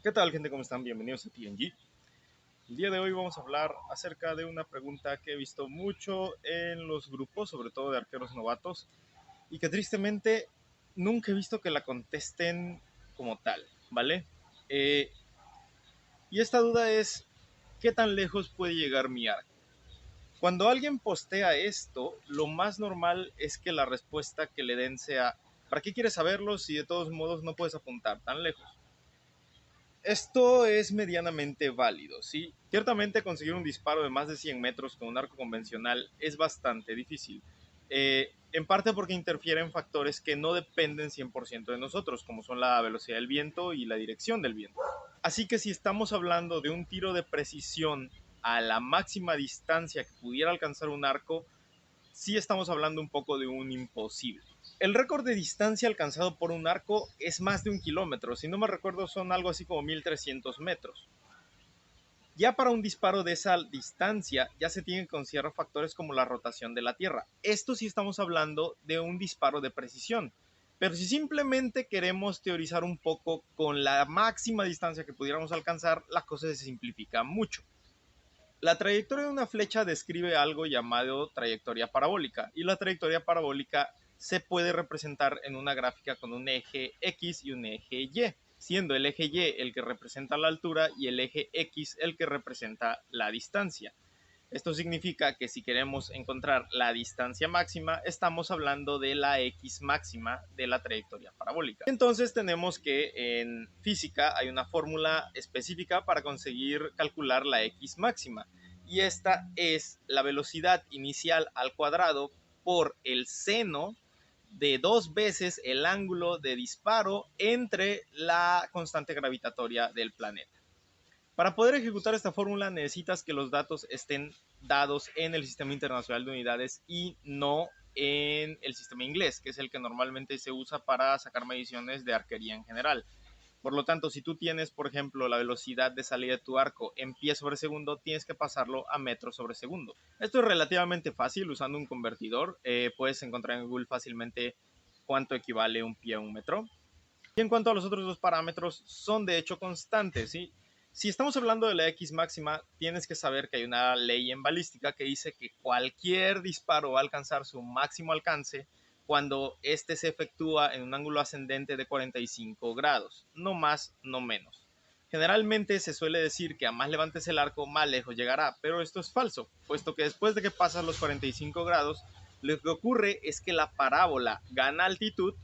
¿Qué tal, gente? ¿Cómo están? Bienvenidos a TNG. El día de hoy vamos a hablar acerca de una pregunta que he visto mucho en los grupos, sobre todo de arqueros novatos, y que tristemente nunca he visto que la contesten como tal, ¿vale? Eh, y esta duda es, ¿qué tan lejos puede llegar mi arco? Cuando alguien postea esto, lo más normal es que la respuesta que le den sea, ¿para qué quieres saberlo si de todos modos no puedes apuntar tan lejos? Esto es medianamente válido, ¿sí? Ciertamente conseguir un disparo de más de 100 metros con un arco convencional es bastante difícil. En parte porque interfieren factores que no dependen 100% de nosotros, como son la velocidad del viento y la dirección del viento. Así que si estamos hablando de un tiro de precisión a la máxima distancia que pudiera alcanzar un arco, sí estamos hablando un poco de un imposible. El récord de distancia alcanzado por un arco es más de 1 kilómetro, si no me recuerdo son algo así como 1300 metros. Ya para un disparo de esa distancia ya se tienen que considerar factores como la rotación de la Tierra. Esto sí estamos hablando de un disparo de precisión. Pero si simplemente queremos teorizar un poco con la máxima distancia que pudiéramos alcanzar, la cosa se simplifica mucho. La trayectoria de una flecha describe algo llamado trayectoria parabólica, y la trayectoria parabólica se puede representar en una gráfica con un eje X y un eje Y, siendo el eje Y el que representa la altura y el eje X el que representa la distancia. Esto significa que si queremos encontrar la distancia máxima, estamos hablando de la X máxima de la trayectoria parabólica. Entonces tenemos que en física hay una fórmula específica para conseguir calcular la X máxima. Y esta es la velocidad inicial al cuadrado por el seno de 2 veces el ángulo de disparo entre la constante gravitatoria del planeta. Para poder ejecutar esta fórmula necesitas que los datos estén dados en el Sistema Internacional de Unidades y no en el sistema inglés, que es el que normalmente se usa para sacar mediciones de arquería en general. Por lo tanto, si tú tienes, por ejemplo, la velocidad de salida de tu arco en pies sobre segundo, tienes que pasarlo a metros sobre segundo. Esto es relativamente fácil usando un convertidor. Puedes encontrar en Google fácilmente cuánto equivale un pie a un metro. Y en cuanto a los otros dos parámetros, son de hecho constantes, ¿sí? Si estamos hablando de la X máxima, tienes que saber que hay una ley en balística que dice que cualquier disparo va a alcanzar su máximo alcance cuando este se efectúa en un ángulo ascendente de 45 grados, no más, no menos. Generalmente se suele decir que a más levantes el arco, más lejos llegará, pero esto es falso, puesto que después de que pasas los 45 grados, lo que ocurre es que la parábola gana altitud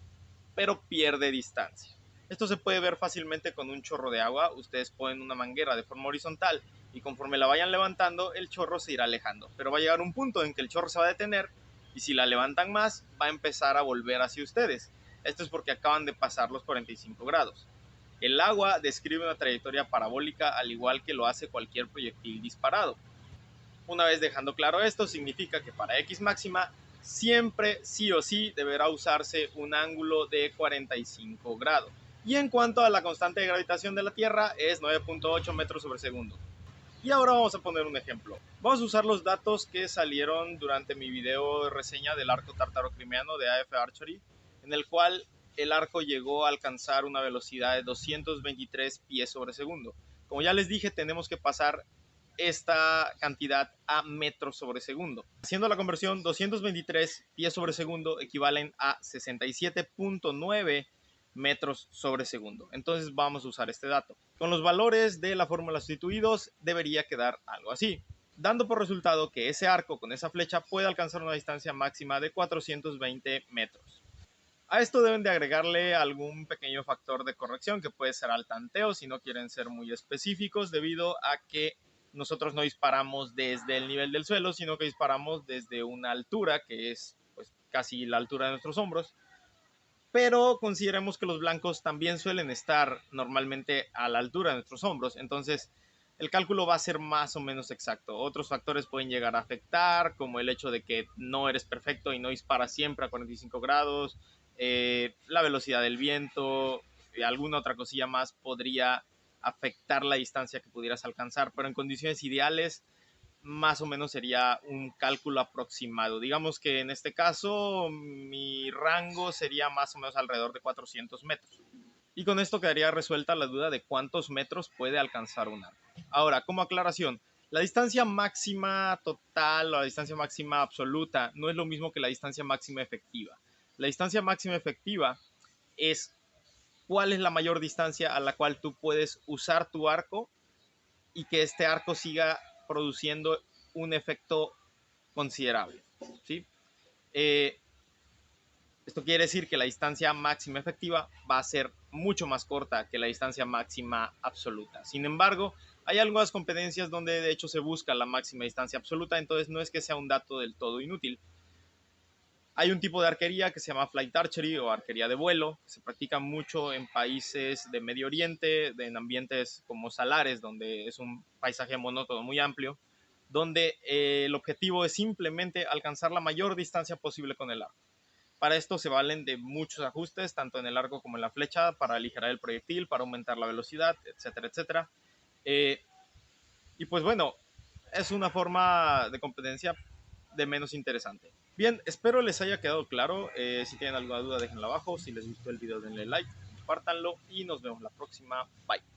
pero pierde distancia. Esto se puede ver fácilmente con un chorro de agua. Ustedes ponen una manguera de forma horizontal y conforme la vayan levantando, el chorro se irá alejando. Pero va a llegar un punto en que el chorro se va a detener y si la levantan más, va a empezar a volver hacia ustedes. Esto es porque acaban de pasar los 45 grados. El agua describe una trayectoria parabólica al igual que lo hace cualquier proyectil disparado. Una vez dejando claro esto, significa que para X máxima siempre sí o sí deberá usarse un ángulo de 45 grados. Y en cuanto a la constante de gravitación de la Tierra, es 9.8 metros sobre segundo. Y ahora vamos a poner un ejemplo. Vamos a usar los datos que salieron durante mi video de reseña del arco tártaro crimeano de AF Archery, en el cual el arco llegó a alcanzar una velocidad de 223 pies sobre segundo. Como ya les dije, tenemos que pasar esta cantidad a metros sobre segundo. Haciendo la conversión, 223 pies sobre segundo equivalen a 67.9 metros sobre segundo. Entonces vamos a usar este dato. Con los valores de la fórmula sustituidos debería quedar algo así, dando por resultado que ese arco con esa flecha puede alcanzar una distancia máxima de 420 metros. A esto deben de agregarle algún pequeño factor de corrección que puede ser al tanteo si no quieren ser muy específicos, debido a que nosotros no disparamos desde el nivel del suelo, sino que disparamos desde una altura que es pues casi la altura de nuestros hombros. Pero consideremos que los blancos también suelen estar normalmente a la altura de nuestros hombros, entonces el cálculo va a ser más o menos exacto. Otros factores pueden llegar a afectar, como el hecho de que no eres perfecto y no disparas siempre a 45 grados, la velocidad del viento, alguna otra cosilla más podría afectar la distancia que pudieras alcanzar, pero en condiciones ideales más o menos sería un cálculo aproximado. Digamos que en este caso mi rango sería más o menos alrededor de 400 metros. Y con esto quedaría resuelta la duda de cuántos metros puede alcanzar un arco. Ahora, como aclaración, la distancia máxima total o la distancia máxima absoluta no es lo mismo que la distancia máxima efectiva. La distancia máxima efectiva es cuál es la mayor distancia a la cual tú puedes usar tu arco y que este arco siga produciendo un efecto considerable, ¿sí? Eh, Esto quiere decir que la distancia máxima efectiva va a ser mucho más corta que la distancia máxima absoluta. Sin embargo, hay algunas competencias donde de hecho se busca la máxima distancia absoluta, entonces no es que sea un dato del todo inútil. Hay un tipo de arquería que se llama flight archery o arquería de vuelo, que se practica mucho en países de Medio Oriente, en ambientes como salares, donde es un paisaje monótono muy amplio, donde el objetivo es simplemente alcanzar la mayor distancia posible con el arco. Para esto se valen de muchos ajustes, tanto en el arco como en la flecha, para aligerar el proyectil, para aumentar la velocidad, etcétera, etcétera. Eh, y pues bueno, es una forma de competencia de menos interesante. Bien, espero les haya quedado claro. Si tienen alguna duda, déjenla abajo. Si les gustó el video, denle like, compártanlo y nos vemos la próxima. Bye.